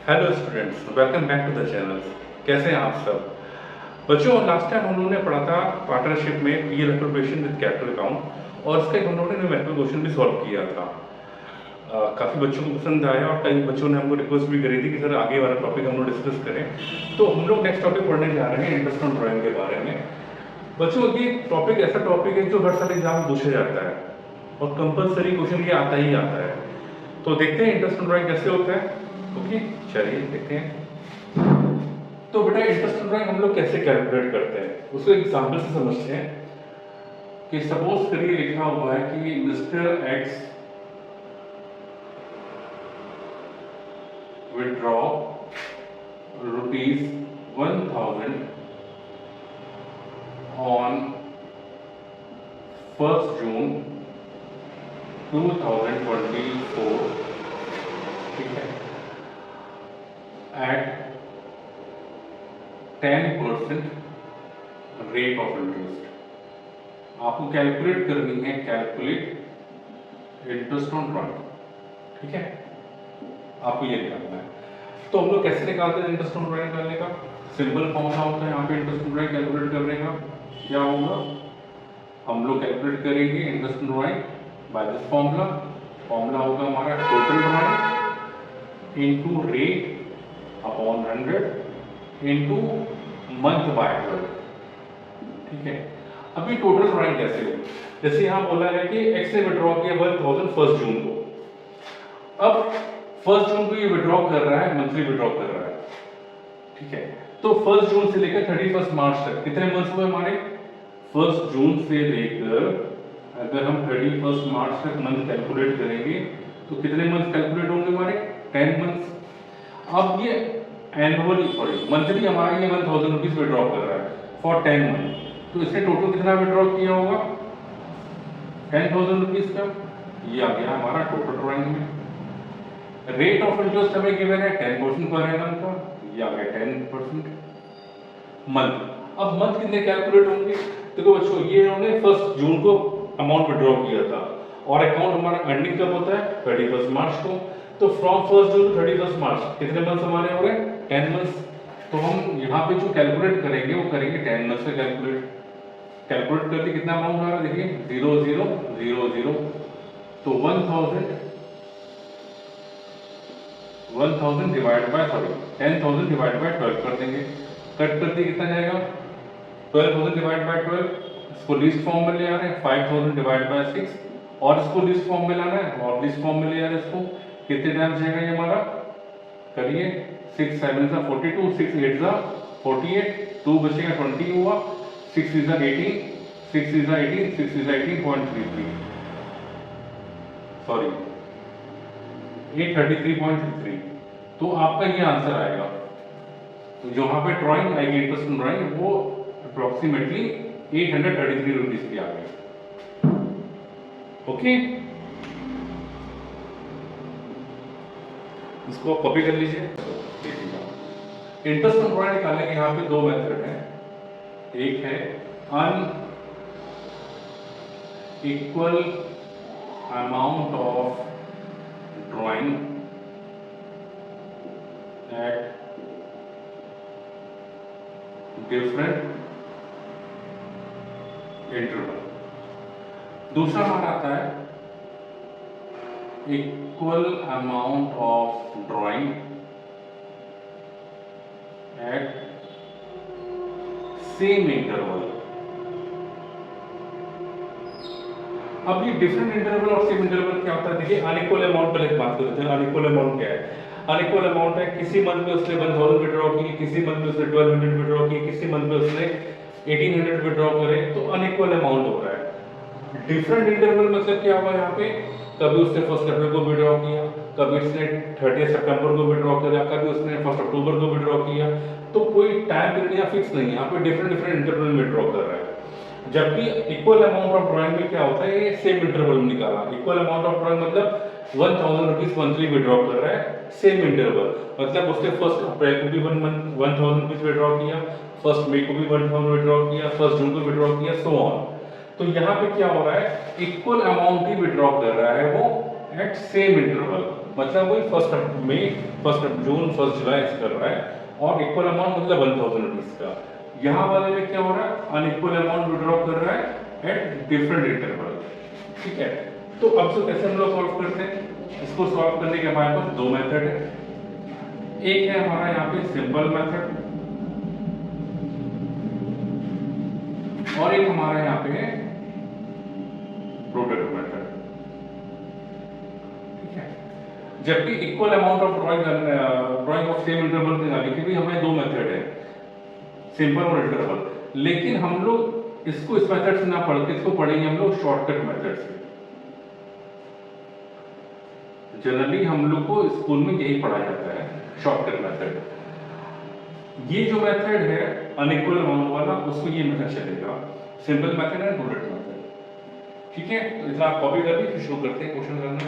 Hello students, welcome back to the channel. कैसे हैं आप सब बच्चों? लास्ट टाइम हम लोगों ने पढ़ा था पार्टनरशिप में PL appropriation with capital account और इसका एक हम लोगों ने न्यूमेरिकल क्वेश्चन भी सॉल्व किया था। काफ़ी बच्चों को पसंद आया और कई बच्चों ने हमको रिक्वेस्ट भी करी थी कि सर आगे वाला टॉपिक हम लोग डिस्कस करें। तो हम लोग नेक्स्ट टॉपिक पढ़ने जा रहे हैं इंटरेस्ट ऑन ड्राइंग के बारे में। बच्चों, ये टॉपिक ऐसा टॉपिक है जो हर साल एग्जाम में पूछा जाता है और कंपलसरी क्वेश्चन ये आता ही आता है। तो देखते हैं इंटरेस्ट ऑन ड्राइंग कैसे होता है। ओके, चलिए देखते हैं। तो बेटा, इंटरेस्ट ऑन ड्राइंग हम लोग कैसे कैलकुलेट करते हैं उसको एग्जाम्पल से समझते हैं। कि सपोज करिए लिखा हुआ है कि मिस्टर एक्स विड्रॉ ₹1000 ऑन 1 जून 2024, ठीक है, at 10% रेट ऑफ इंटरेस्ट। आपको कैलकुलेट करनी है, कैलकुलेट इंटरेस्ट ऑन ड्राइंग, ठीक है, आपको ये निकालना है। तो हम लोग कैसे निकालते हैं इंटरेस्ट ऑन ड्राइंग निकालने का? सिंपल फॉर्मूला होता है यहाँ पे इंटरेस्ट ऑन ड्राइंग कैलकुलेट करने का। क्या होगा? हम लोग कैलकुलेट करेंगे interest on drawing by this formula. Formula होगा हमारा total drawing into rate upon 100 into month by 12, ठीक है। अभी टोटल ड्राइंग कैसे हो? जैसे यहाँ बोला है कि एक्स ने विड्रॉ किया 1000 1 जून को। अब 1 जून को ये विड्रॉ कर रहा है, मंथली विड्रॉ कर रहा है, ठीक है। तो 1 जून से लेकर 31 मार्च तक कितने मंथ्स हुए हमारे? 1 जून से लेकर अगर हम 31 मार्च तक मंथ कैलकुलेट करेंगे तो कितने मंथ कैलकुलेट होंगे हमारे? 10 मंथ्स। अब ये मंथली हमारा ये 1000 रुपीज विड्रॉ कर रहा है फॉर 10 मंथ। तो इसने टोटल कितना विड्रॉ किया होगा? 10,000 रुपीज का। ये आ गया हमारा टोटल ड्राइंग में। रेट ऑफ इंटरेस्ट हमें गिवन है 10% पर एनम का, ये आ गया 10% मंथ। अब मंथ कितने कैलकुलेट होंगे? देखो बच्चों, ये इन्होंने 1 जून को अमाउंट विड्रॉ किया था और अकाउंट हमारा एंडिंग कब होता है? 31 मार्च को। तो फ्रॉम 1 जून 31 मार्च कितने मंथ्स हमारे हो गए? 10 मंथ्स। तो हम यहाँ पे जो कैलकुलेट करेंगे वो करेंगे 10 मंथ्स का कैलकुलेट करके कितना अमाउंट आ रहा है? देखिए 0000। तो 1000 डिवाइड बाय 10,000 डिवाइड बाय 12 कर देंगे। कट करते कितना जाएगा? 12,000 डिवाइड बाय 12। इसको लीस्ट फॉर्म में ले आ रहे हैं, 5,000 डिवाइड बाय 6 और इसको लीस्ट फॉर्म में लाना है और लीस्ट फॉर्म में ले आ रहे हैं इसको। कितने टाइम जाएगा ये हमारा? करिए 6 7 सा 42, 6 8 सा 48, 2 बचेगा 20 हुआ, 6 3 सा 18, 6 3 सा 18, 6 3 सा 18.33, सॉरी 833.33। तो आपका ये आंसर आएगा। तो जो यहाँ पे ड्राइंग आएगी इंटरेस्ट ऑन ड्राइंग वो अप्रोक्सीमेटली 833 रुपीज की आ गई। ओके, इसको कॉपी कर लीजिए। इंटरेस्ट ऑन ड्राइंग निकालने के यहाँ पे दो मेथड हैं। एक है unequal amount of drawing at different interval. दूसरा हमारा आता है equal amount of drawing at same interval. अब ये डिफरेंट इंटरवल और सेम इंटरवल क्या होता है? देखिए अनइक्वल अमाउंट पहले बात करते हैं। अनइक्वल अमाउंट क्या है? अनइक्वल अमाउंट है किसी मंथ में उसने 1000 विड्रॉ की, किसी मंथ में उसने 1200 विड्रॉ की, किसी मंथ में उसने 1800 विड्रॉ करे, तो अनइक्वल अमाउंट हो रहा है। डिफरेंट इंटरवल मतलब क्या हुआ यहाँ पे? कभी उसने 1 अप्रैल को विड्रॉ किया, कभी उसने 30 सितंबर को विड्रॉ किया, कभी उसने 1 अक्टूबर को विड्रॉ किया। तो कोई टाइम पीरियड या फिक्स नहीं है, यहाँ पे डिफरेंट इंटरवल में विड्रॉ कर रहा है। जबकि इक्वल अमाउंट ऑफ ड्राइंग में क्या होता है? ये सेम इंटरवल में निकाला। इक्वल अमाउंट ऑफ ड्राइंग मतलब 1000 रुपीज मंथली विड्रॉ कर रहा है, सेम इंटरवल मतलब उसने 1 अप्रैल को भी 1000 रुपीज विड्रॉ किया, 1 मई को भी 1000 विड्रॉ किया, 1 जून को विड्रॉ किया, सो ऑन। तो यहाँ पे क्या हो रहा है? इक्वल अमाउंट ही विड्रॉ कर रहा है वो एट सेम इंटरवल। मतलब वही 1 मई, 1 जून, 1 जुलाई कर रहा है, और इक्वल अमाउंट मतलब 1000 रुपीज का। यहाँ वाले में क्या हो रहा है, अनइक्वल अमाउंट विड्रॉ कर रहा है एट डिफरेंट इंटरवल। ठीक है, तो अब से कैसे हम लोग सॉल्व करते हैं, इसको सॉल्व करने के हमारे पास दो मेथड है। एक है हमारा यहाँ पे सिंपल मेथड, और एक हमारा यहाँ पे है प्रोडक्ट मेथड। ठीक है, जबकि equal amount of drying of same interval निकालने के भी हमें दो मेथड है, सिंपल और इंटरवल। लेकिन हम लोग इसको इस मेथड से ना पढ़ के इसको पढ़ेंगे हम लोग शॉर्टकट मेथड से। जनरली हम लोग को स्कूल में यही पढ़ाया जाता है, शॉर्टकट मेथड। ये जो मेथड है अनइक्वल अमाउंट वाला, उसको ये मेथड चलेगा, सिंपल मेथड है, प्रोडक्ट मेथड। ठीक है, तो इतना आप कॉपी कर लीजिए, फिर शुरू करते हैं क्वेश्चन करना।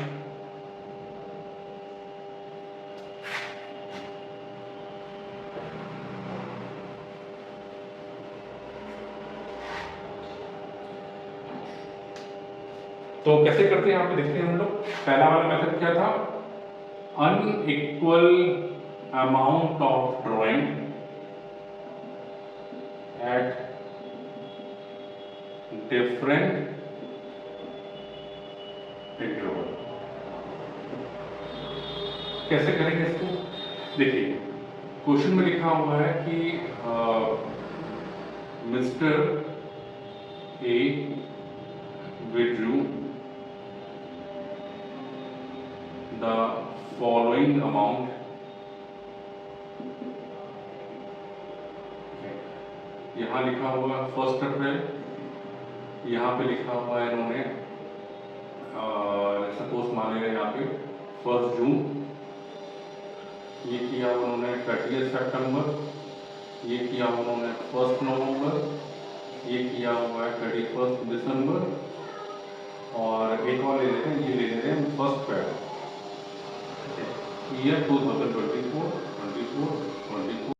तो कैसे करते हैं यहाँ पे देखते हैं हम लोग। पहला वाला मेथड क्या था, unequal amount of drawing at different interval. कैसे करेंगे इसको, देखिए क्वेश्चन में लिखा हुआ है कि mister A withdrew the following amount, यहाँ लिखा हुआ फर्स्ट अप्रैल, यहाँ पे लिखा हुआ है इन्होंने सपोज मानेगा यहाँ पे 1 जून, ये किया उन्होंने 30 सितंबर, ये किया उन्होंने 1 नवंबर, ये किया हुआ है 31 दिसंबर, और एक और ले लेते हैं, ये ले लेते हैं 1 फरवरी, ईयर 2024,